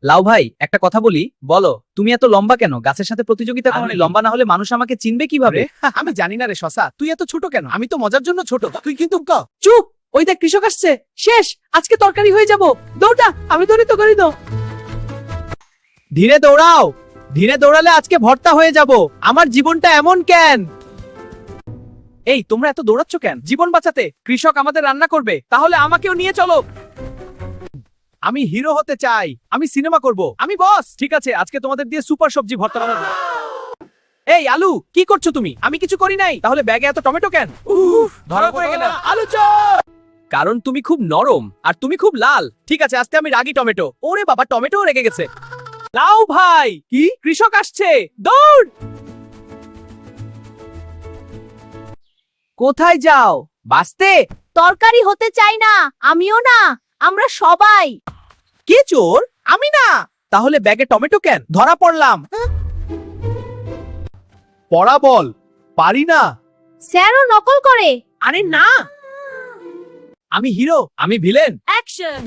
লাউ ভাই, একটা কথা বলি। বলো, তুমি এত লম্বা কেন? গাছের সাথে প্রতিযোগিতা করো? লম্বা না হলে মানুষ আমাকে চিনবে কিভাবে? আমি জানি না রে শশা, তুই এত ছোট কেন? আমি তো মজার জন্য ছোট, তুই কিন্তু চুপ! ওই দেখ, কৃষক আসছে। শেষ, আজকে তরকারি হয়ে যাব। দৌড়া, আমি ধরি তো, করি তো। ধীরে দৌড়াও, ধীরে দৌড়ালে আজকে ভর্তা হয়ে যাব। আমার জীবনটা এমন কেন? এই, তোমরা এত দৌড়াচ্ছ কেন? জীবন বাঁচাতে। কৃষক আমাদের রান্না করবে, তাহলে আমাকেও নিয়ে চলো। আমি হিরো হতে চাই, আমি সিনেমা করব, আমি বস। ঠিক আছে, আজকে তোমাদের দিয়ে সুপার সবজি ভর্তা বানাবো। এই আলু, কি করছো তুমি? আমি কিছু করি নাই। তাহলে ব্যাগে এত টমেটো কেন? ধরা পড়ে গেলাম। আলু চোর! কারণ তুমি খুব নরম আর তুমি খুব লাল। ঠিক আছে, আজকে আমি রাগী টমেটো। ওরে বাবা, টমেটো রেগে গেছে। লাউ ভাই, কি? কৃষক আসছে, দৌড়! কোথায় যাও? বাঁচতে? তরকারি হতে চাই না, আমিও না, আমরা সবাই। কে চোর? আমি না। তাহলে ব্যাগে টমেটো কেন? ধরা পড়লাম। পড়া বল। পারি না। স্যারও নকল করে। আরে না, আমি হিরো, আমি ভিলেন। অ্যাকশন।